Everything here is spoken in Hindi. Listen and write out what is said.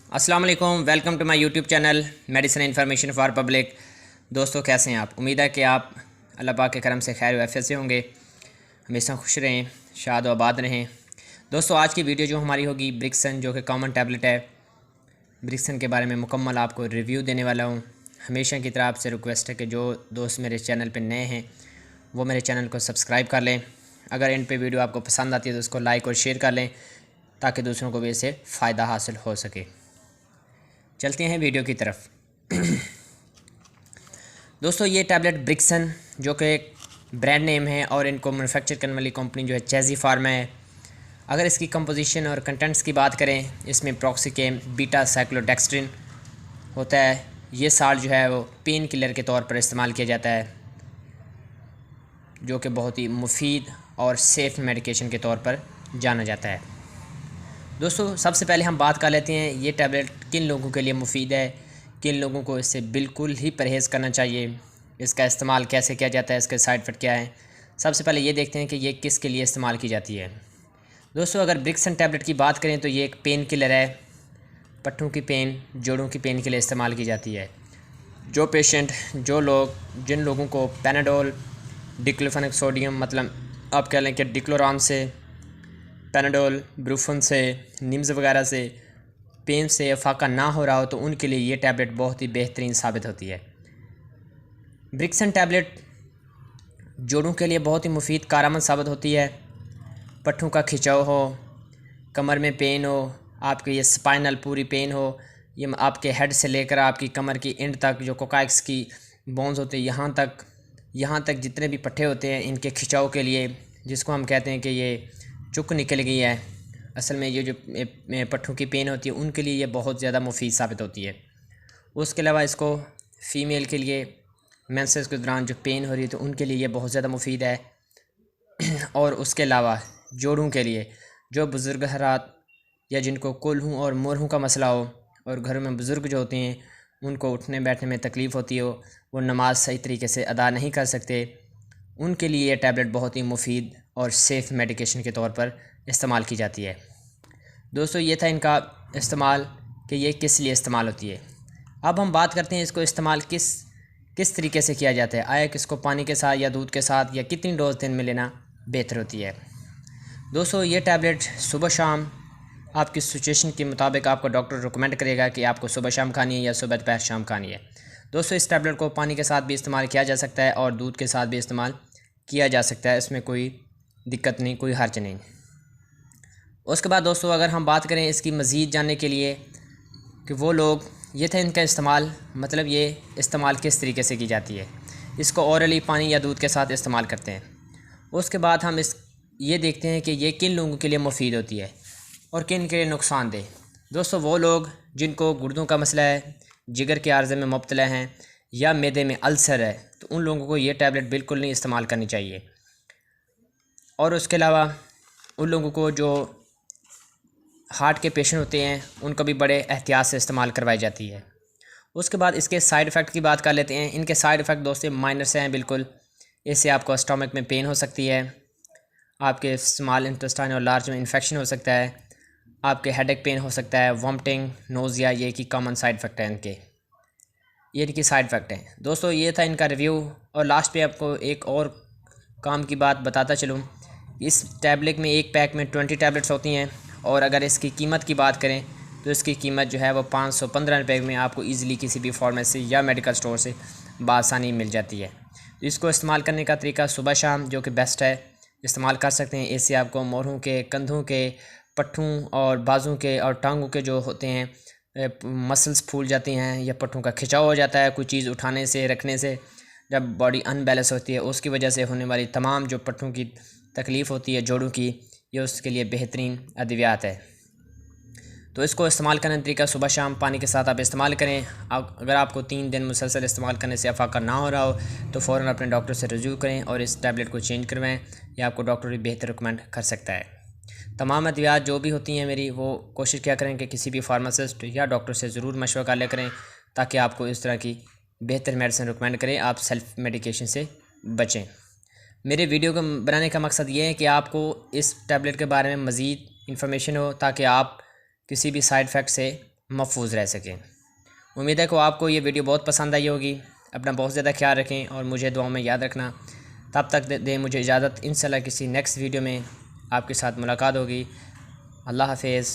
अस्सलाम वालेकुम, welcome to my YouTube channel medicine information for public. दोस्तों कैसे हैं आप? उम्मीद है कि आप अल्लाह पाक के करम से खैर वैफियत से होंगे, हमेशा खुश रहें, शाद व आबाद रहें। दोस्तों आज की वीडियो जो हमारी होगी ब्रिक्सन, जो कि कॉमन टैबलेट है। ब्रिक्सन के बारे में मुकम्मल आपको रिव्यू देने वाला हूँ। हमेशा की तरह आपसे रिक्वेस्ट है कि जो दोस्त मेरे चैनल पर नए हैं वो मेरे चैनल को सब्सक्राइब कर लें। अगर इन पे वीडियो आपको पसंद आती है तो उसको लाइक और शेयर कर लें ताकि दूसरों को भी इससे फ़ायदा हासिल हो सके। चलते हैं वीडियो की तरफ। दोस्तों ये टैबलेट ब्रिक्सन जो कि एक ब्रांड नेम है और इनको मैन्युफैक्चर करने वाली कंपनी जो है चेज़ी फार्मा है। अगर इसकी कंपोजिशन और कंटेंट्स की बात करें, इसमें प्रॉक्सिकेम बीटा साइक्लोडेक्स्ट्रिन होता है। ये साल्ट जो है वो पेन किलर के तौर पर इस्तेमाल किया जाता है, जो कि बहुत ही मुफीद और सेफ़ मेडिकेशन के तौर पर जाना जाता है। दोस्तों सबसे पहले हम बात कर लेते हैं ये टैबलेट किन लोगों के लिए मुफीद है, किन लोगों को इससे बिल्कुल ही परहेज़ करना चाहिए, इसका इस्तेमाल कैसे किया जाता है, इसके साइड इफ़ेक्ट क्या है। सबसे पहले ये देखते हैं कि ये किस के लिए इस्तेमाल की जाती है। दोस्तों अगर ब्रिक्सन टैबलेट की बात करें तो ये एक पेन किलर है। पट्टों की पेन, जोड़ों की पेन के लिए इस्तेमाल की जाती है। जिन लोगों को पैनाडोल, डिक्लोफेनेक सोडियम, मतलब आप कह लें कि डिक्लोरान से, पैनाडोल, ब्रूफन से, निम्स वगैरह से पेन से अफाका ना हो रहा हो तो उनके लिए ये टैबलेट बहुत ही बेहतरीन साबित होती है। ब्रिक्सन टैबलेट जोड़ों के लिए बहुत ही मुफीद कारआमद साबित होती है। पट्ठों का खिंचाव हो, कमर में पेन हो, आपके ये स्पाइनल पूरी पेन हो, ये आपके हेड से लेकर आपकी कमर की एंड तक जो कोकाइक्स की बोन्स होते हैं यहाँ तक जितने भी पट्टे होते हैं, इनके खिंचाव के लिए, जिसको हम कहते हैं कि ये चुक निकल गई है, असल में ये जो पट्ठों की पेन होती है उनके लिए ये बहुत ज़्यादा मुफीद साबित होती है। उसके अलावा इसको फ़ीमेल के लिए मेंसेस के दौरान जो पेन हो रही है तो उनके लिए ये बहुत ज़्यादा मुफीद है। और उसके अलावा जोड़ों के लिए, जो बुज़ुर्ग हरात या जिनको कुल्हूँ और मुरहूँ का मसला हो और घरों में बुज़ुर्ग जो होते हैं उनको उठने बैठने में तकलीफ़ होती हो, वो नमाज़ सही तरीके से अदा नहीं कर सकते, उनके लिए ये टैबलेट बहुत ही मुफीद और सेफ़ मेडिकेशन के तौर पर इस्तेमाल की जाती है। दोस्तों ये था इनका इस्तेमाल कि ये किस लिए इस्तेमाल होती है। अब हम बात करते हैं इसको इस्तेमाल किस तरीके से किया जाता है। आया किसको पानी के साथ या दूध के साथ या कितनी डोज दिन में लेना बेहतर होती है। दोस्तों ये टैबलेट सुबह शाम आपकी सिचुएशन के मुताबिक आपको डॉक्टर रिकमेंड करेगा कि आपको सुबह शाम खानी है या सुबह दोपहर शाम खानी है। दोस्तों इस टैबलेट को पानी के साथ भी इस्तेमाल किया जा सकता है और दूध के साथ भी इस्तेमाल किया जा सकता है, इसमें कोई दिक्कत नहीं, कोई हर्ज नहीं। उसके बाद दोस्तों अगर हम बात करें इसकी मज़ीद जानने के लिए कि वो लोग, ये था इनका इस्तेमाल, मतलब ये इस्तेमाल किस तरीके से की जाती है। इसको औरली पानी या दूध के साथ इस्तेमाल करते हैं। उसके बाद हम ये देखते हैं कि ये किन लोगों के लिए मुफीद होती है और किन के लिए नुकसानदेह। दोस्तों वो लोग जिनको गुर्दों का मसला है, जिगर के आर्ज़े में मुब्तला हैं या मैदे में अल्सर है तो उन लोगों को ये टैबलेट बिल्कुल नहीं इस्तेमाल करनी चाहिए। और उसके अलावा उन लोगों को जो हार्ट के पेशेंट होते हैं उनको भी बड़े एहतियात से इस्तेमाल करवाई जाती है। उसके बाद इसके साइड इफ़ेक्ट की बात कर लेते हैं। इनके साइड इफ़ेक्ट दोस्तों माइनर से हैं बिल्कुल। इससे आपको स्टमक में पेन हो सकती है, आपके स्मॉल इंटेस्टाइन और लार्ज में इन्फेक्शन हो सकता है, आपके हेडेक पेन हो सकता है, वॉमिटिंग, नोज़िया, ये की कॉमन साइड इफ़ेक्ट है इनके, ये इनकी साइड इफ़ेक्ट हैं। दोस्तों ये था इनका रिव्यू। और लास्ट पे आपको एक और काम की बात बताता चलूँ, इस टैबलेट में एक पैक में 20 टैबलेट्स होती हैं और अगर इसकी कीमत की बात करें तो इसकी कीमत जो है वो 515 रुपये में आपको ईज़िली किसी भी फार्मेसी या मेडिकल स्टोर से बआसानी मिल जाती है। इसको इस्तेमाल करने का तरीका सुबह शाम जो कि बेस्ट है, इस्तेमाल कर सकते हैं। इससे आपको मोरों के, कंधों के, पट्ठों और बाजू के और टांगों के जो होते हैं मसल्स फूल जाती हैं या पट्ठों का खिंचाव हो जाता है कोई चीज़ उठाने से, रखने से, जब बॉडी अनबैलेंस होती है उसकी वजह से होने वाली तमाम जो पट्ठों की तकलीफ़ होती है जोड़ों की, ये उसके लिए बेहतरीन अद्वियात है। तो इसको इस्तेमाल करने का तरीका सुबह शाम पानी के साथ आप इस्तेमाल करें। अगर आपको 3 दिन मुसलसल इस्तेमाल करने से अफाका ना हो रहा हो तो फ़ौरन अपने डॉक्टर से रजू करें और इस टैबलेट को चेंज करवाएं, या आपको डॉक्टर भी बेहतर रिकमेंड कर सकता है। तमाम अद्वियात जो भी होती हैं मेरी, वो कोशिश क्या करें कि किसी भी फार्मासिस्ट या डॉक्टर से ज़रूर मशवरा कर लिया करें ताकि आपको इस तरह की बेहतर मेडिसिन रिकमेंड करें, आप सेल्फ़ मेडिकेशन से बचें। मेरे वीडियो को बनाने का मकसद ये है कि आपको इस टैबलेट के बारे में मज़ीद इन्फॉर्मेशन हो ताकि आप किसी भी साइड इफ़ेक्ट से महफूज रह सकें। उम्मीद है कि आपको ये वीडियो बहुत पसंद आई होगी। अपना बहुत ज़्यादा ख्याल रखें और मुझे दुआ में याद रखना। तब तक दें मुझे इजाज़त। इंशाल्लाह किसी नेक्स्ट वीडियो में आपके साथ मुलाकात होगी। अल्लाह हाफिज़।